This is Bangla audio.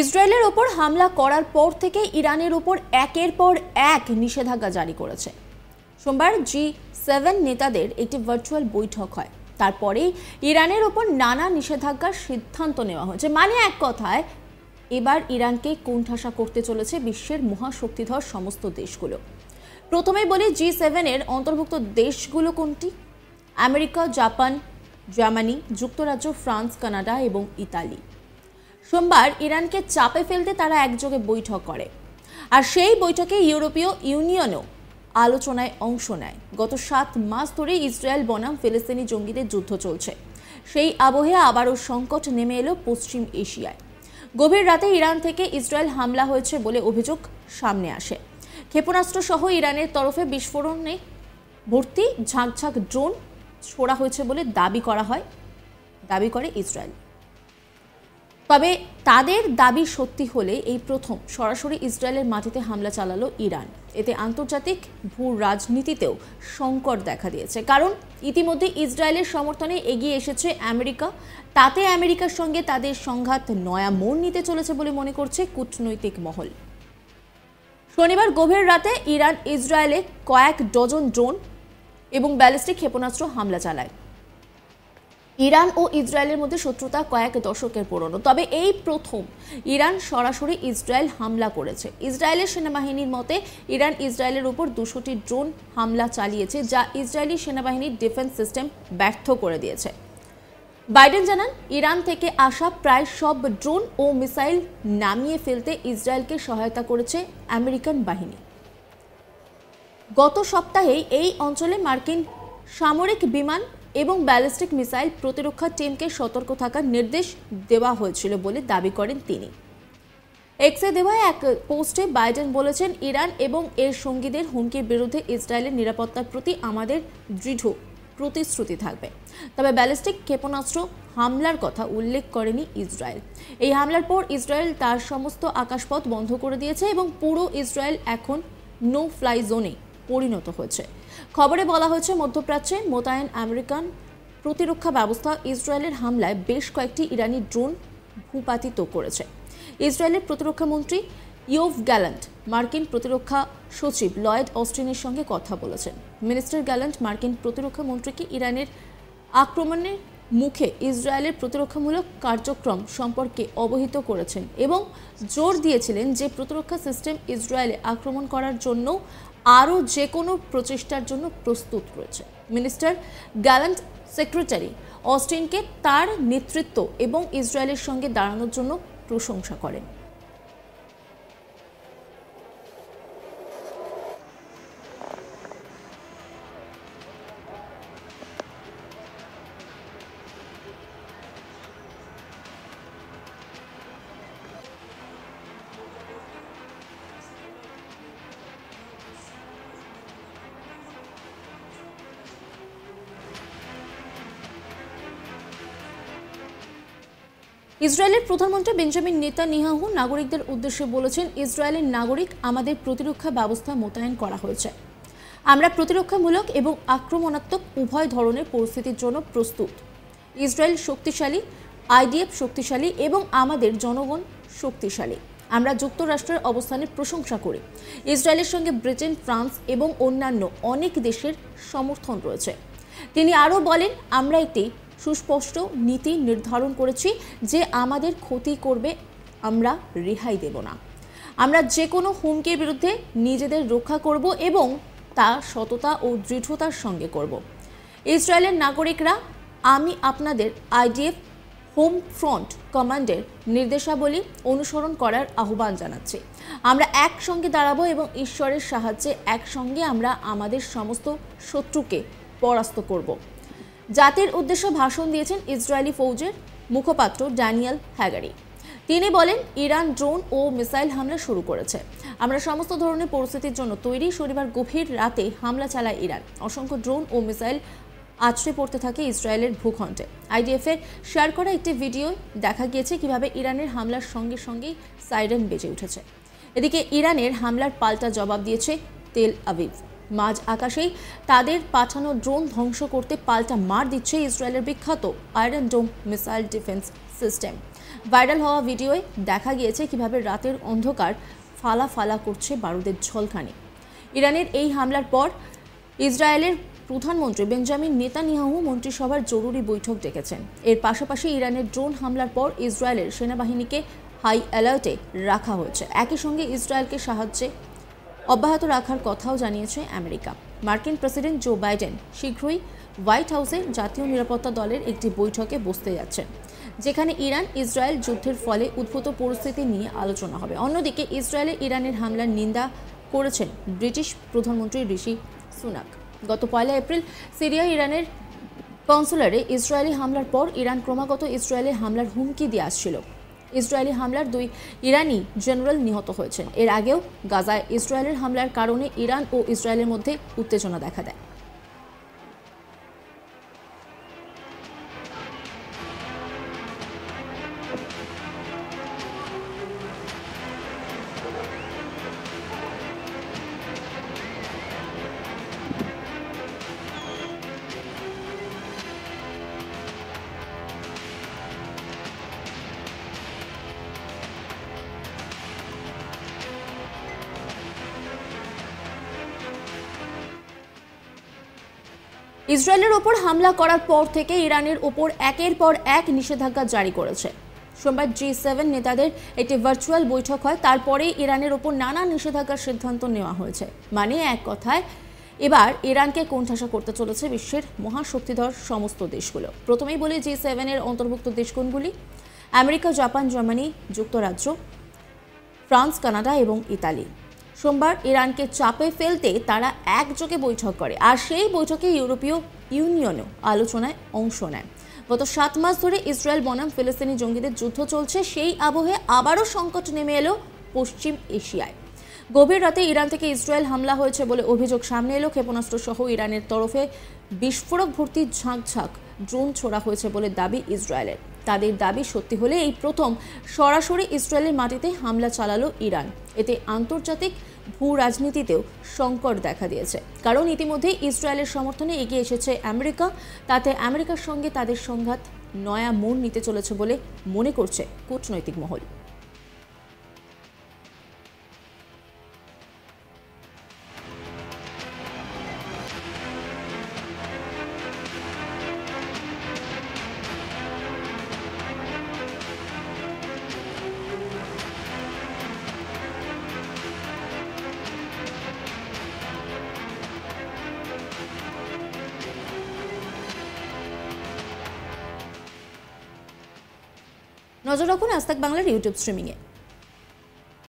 ইসরায়েলের ওপর হামলা করার পর থেকে ইরানের ওপর একের পর এক নিষেধাজ্ঞা জারি করেছে। সোমবার G7 নেতাদের একটি ভার্চুয়াল বৈঠক হয়। তারপরেই ইরানের ওপর নানা নিষেধাজ্ঞার সিদ্ধান্ত নেওয়া হয়েছে। মানে এক কথায় এবার ইরানকে কোণঠাসা করতে চলেছে বিশ্বের মহাশক্তিধর সমস্ত দেশগুলো। প্রথমেই বলি G7 এর অন্তর্ভুক্ত দেশগুলো কোনটি? আমেরিকা, জাপান, জার্মানি, যুক্তরাজ্য, ফ্রান্স, কানাডা এবং ইতালি। সোমবার ইরানকে চাপে ফেলতে তারা একযোগে বৈঠক করে, আর সেই বৈঠকে ইউরোপীয় ইউনিয়নও আলোচনায় অংশ নেয়। গত 7 মাস ধরে ইসরায়েল বনাম ফিলিস্তিনি জঙ্গিদের যুদ্ধ চলছে। সেই আবহে আবারও সংকট নেমে এলো পশ্চিম এশিয়ায়। গভীর রাতে ইরান থেকে ইসরায়েল হামলা হয়েছে বলে অভিযোগ সামনে আসে। ক্ষেপণাস্ত্র সহ ইরানের তরফে বিস্ফোরণে ভর্তি ঝাঁক ড্রোন ছোড়া হয়েছে বলে দাবি করে ইসরায়েল। তবে তাদের দাবি সত্যি হলে এই প্রথম সরাসরি ইসরায়েলের মাটিতে হামলা চালালো ইরান। এতে আন্তর্জাতিক ভূ রাজনীতিতেও সংকট দেখা দিয়েছে, কারণ ইতিমধ্যে ইসরায়েলের সমর্থনে এগিয়ে এসেছে আমেরিকা। তাতে আমেরিকার সঙ্গে তাদের সংঘাত নয়া মোড় নিতে চলেছে বলে মনে করছে কূটনৈতিক মহল। শনিবার গভীর রাতে ইরান ইসরায়েলে কয়েক ডজন ড্রোন এবং ব্যালিস্টিক ক্ষেপণাস্ত্র হামলা চালায়। ইরান ও ইসরায়েলের মধ্যে শত্রুতা কয়েক দশকের পুরনো, তবে এই প্রথম ইরান সরাসরি ইসরায়েল হামলা করেছে। ইসরায়েলের সেনাবাহিনীর মতে ইরান ইসরায়েলের উপর 200টি ড্রোন হামলা চালিয়েছে, যা ইসরায়েলি সেনাবাহিনীর ডিফেন্স সিস্টেম ব্যর্থ করে দিয়েছে। বাইডেন জানান, ইরান থেকে আসা প্রায় সব ড্রোন ও মিসাইল নামিয়ে ফেলতে ইসরায়েলকে সহায়তা করেছে আমেরিকান বাহিনী। গত সপ্তাহেই এই অঞ্চলে মার্কিন সামরিক বিমান এবং ব্যালিস্টিক মিসাইল প্রতিরক্ষা টিমকে সতর্ক থাকার নির্দেশ দেওয়া হয়েছিল বলে দাবি করেন তিনি। এক্সে দেওয়া এক পোস্টে বাইডেন বলেছেন, ইরান এবং এর সঙ্গীদের হুমকির বিরুদ্ধে ইসরায়েলের নিরাপত্তার প্রতি আমাদের দৃঢ় প্রতিশ্রুতি থাকবে। তবে ব্যালিস্টিক ক্ষেপণাস্ত্র হামলার কথা উল্লেখ করেনি ইসরায়েল। এই হামলার পর ইসরায়েল তার সমস্ত আকাশপথ বন্ধ করে দিয়েছে এবং পুরো ইসরায়েল এখন নো ফ্লাই জোনে পরিণত হয়েছে। খবরে বলা হয়েছে, মধ্যপ্রাচ্যে মোতায়েন আমেরিকান প্রতিরক্ষা ব্যবস্থা ইসরায়েলের হামলায় বেশ কয়েকটি ইরানি ড্রোন ভূপাতিত করেছে। ইসরায়েলের প্রতিরক্ষা মন্ত্রী ইয়োভ গ্যালান্ট মার্কিন প্রতিরক্ষা সচিব লয়েড অস্টিনের সঙ্গে কথা বলেছেন। মিনিস্টার গ্যালান্ট মার্কিন প্রতিরক্ষা মন্ত্রীকে ইরানের আক্রমণের মুখে ইসরায়েলের প্রতিরক্ষামূলক কার্যক্রম সম্পর্কে অবহিত করেছেন এবং জোর দিয়েছিলেন যে প্রতিরক্ষা সিস্টেম ইসরায়েলে আক্রমণ করার জন্য আরও যে কোনো প্রচেষ্টার জন্য প্রস্তুত রয়েছে। মিনিস্টার গ্যালান্ট সেক্রেটারি অস্টিনকে তার নেতৃত্ব এবং ইসরায়েলের সঙ্গে দাঁড়ানোর জন্য প্রশংসা করেন। ইসরায়েলের প্রধানমন্ত্রী বেঞ্জামিন নেতানিয়াহু নাগরিকদের উদ্দেশ্যে বলেছেন, ইসরায়েলের নাগরিক আমাদের প্রতিরক্ষা ব্যবস্থা মোতায়েন করা হয়েছে। আমরা প্রতিরক্ষামূলক এবং আক্রমণাত্মক উভয় ধরনের পরিস্থিতির জন্য প্রস্তুত। ইসরায়েল শক্তিশালী, আইডিএফ শক্তিশালী এবং আমাদের জনগণ শক্তিশালী। আমরা যুক্তরাষ্ট্রের অবস্থানের প্রশংসা করি। ইসরায়েলের সঙ্গে ব্রিটেন, ফ্রান্স এবং অন্যান্য অনেক দেশের সমর্থন রয়েছে। তিনি আরও বলেন, আমরা একটি সুস্পষ্ট নীতি নির্ধারণ করেছি যে আমাদের ক্ষতি করবে আমরা রেহাই দেব না। আমরা যে কোনো হুমকির বিরুদ্ধে নিজেদের রক্ষা করব এবং তা সততা ও দৃঢ়তার সঙ্গে করব। ইসরায়েলের নাগরিকরা, আমি আপনাদের আইডিএফ হোম ফ্রন্ট কমান্ডের নির্দেশাবলী অনুসরণ করার আহ্বান জানাচ্ছি। আমরা একসঙ্গে দাঁড়াবো এবং ঈশ্বরের সাহায্যে একসঙ্গে আমরা আমাদের সমস্ত শত্রুকে পরাস্ত করব। জাতির উদ্দেশ্যে ভাষণ দিয়েছেন ইসরায়েলি ফৌজের মুখপাত্র ড্যানিয়েল হ্যাগারি। তিনি বলেন, ইরান ড্রোন ও মিসাইল হামলা শুরু করেছে। আমরা সমস্ত ধরনের পরিস্থিতির জন্য তৈরি। শনিবার গভীর রাতে হামলা চালায় ইরান। অসংখ্য ড্রোন ও মিসাইল আছড়ে পড়তে থাকে ইসরায়েলের ভূখণ্ডে। আইডিএফের শেয়ার করা একটি ভিডিও দেখা গিয়েছে কিভাবে ইরানের হামলার সঙ্গে সঙ্গেই সাইরেন বেজে উঠেছে। এদিকে ইরানের হামলার পাল্টা জবাব দিয়েছে তেল আভিভ। মাঝ আকাশেই তাদের পাঠানো ড্রোন ধ্বংস করতে পাল্টা মার দিচ্ছে ইসরায়েলের বিখ্যাত আয়রন ডোম মিসাইল ডিফেন্স সিস্টেম। ভাইরাল হওয়া ভিডিওয়ে দেখা গিয়েছে কিভাবে রাতের অন্ধকার ফালা ফালা করছে বারুদের ঝলকানি। ইরানের এই হামলার পর ইসরায়েলের প্রধানমন্ত্রী বেঞ্জামিন নেতানিয়াহু মন্ত্রিসভার জরুরি বৈঠক ডেকেছেন। এর পাশাপাশি ইরানের ড্রোন হামলার পর ইসরায়েলের সেনাবাহিনীকে হাই অ্যালার্টে রাখা হয়েছে। একই সঙ্গে ইসরায়েলকে সাহায্যে অব্যাহত রাখার কথাও জানিয়েছে আমেরিকা। মার্কিন প্রেসিডেন্ট জো বাইডেন শীঘ্রই হোয়াইট হাউসে জাতীয় নিরাপত্তা দলের একটি বৈঠকে বসতে যাচ্ছেন, যেখানে ইরান ইসরায়েল যুদ্ধের ফলে উদ্ভূত পরিস্থিতি নিয়ে আলোচনা হবে। অন্যদিকে ইসরায়েলে ইরানের হামলার নিন্দা করেছেন ব্রিটিশ প্রধানমন্ত্রী ঋষি সুনাক। গত 1 এপ্রিল সিরিয়া ইরানের কনসুলারে ইসরায়েলি হামলার পর ইরান ক্রমাগত ইসরায়েলে হামলার হুমকি দিয়ে আসছিল। ইসরায়েলি হামলার 2 ইরানি জেনারেল নিহত হয়েছেন। এর আগেও গাজায় ইসরায়েলের হামলার কারণে ইরান ও ইসরায়েলের মধ্যে উত্তেজনা দেখা দেয়। ইসরায়েলের ওপর হামলা করার পর থেকে ইরানের ওপর একের পর এক নিষেধাজ্ঞা জারি করেছে। সোমবার G7 নেতাদের একটি ভার্চুয়াল বৈঠক হয়, তারপরে ইরানের ওপর নানা নিষেধাজ্ঞার সিদ্ধান্ত নেওয়া হয়েছে। মানে এক কথায় এবার ইরানকে কোণঠাসা করতে চলেছে বিশ্বের মহাশক্তিধর সমস্ত দেশগুলো। প্রথমেই বলি G7 এর অন্তর্ভুক্ত দেশ কোনগুলি? আমেরিকা, জাপান, জার্মানি, যুক্তরাজ্য, ফ্রান্স, কানাডা এবং ইতালি। সোমবার ইরানকে চাপে ফেলতে তারা একযোগে বৈঠক করে, আর সেই বৈঠকে ইউরোপীয় ইউনিয়নও আলোচনায় অংশ নেয়। গত 7 মাস ধরে ইসরায়েল বনাম ফিলিস্তিনি জঙ্গিদের যুদ্ধ চলছে, সেই আবহে আবারও সংকট নেমে এলো পশ্চিম এশিয়ায়। গভীর রাতে ইরান থেকে ইসরায়েল হামলা হয়েছে বলে অভিযোগ সামনে এলো। ক্ষেপণাস্ত্র সহ ইরানের তরফে বিস্ফোরক ভর্তি ঝাঁক ঝাঁক ড্রোন ছোড়া হয়েছে বলে দাবি ইসরায়েলের। তাদের দাবি সত্যি হলে এই প্রথম সরাসরি ইসরায়েলের মাটিতে হামলা চালালো ইরান। এতে আন্তর্জাতিক ভূ রাজনীতিতেও সংকট দেখা দিয়েছে, কারণ ইতিমধ্যে ইসরায়েলের সমর্থনে এগিয়ে এসেছে আমেরিকা। তাতে আমেরিকার সঙ্গে তাদের সংঘাত নয়া মোড় নিতে চলেছে বলে মনে করছে কূটনৈতিক মহল। নজর রাখুন আজ তাক বাংলার ইউটিউব স্ট্রিমিংয়ে।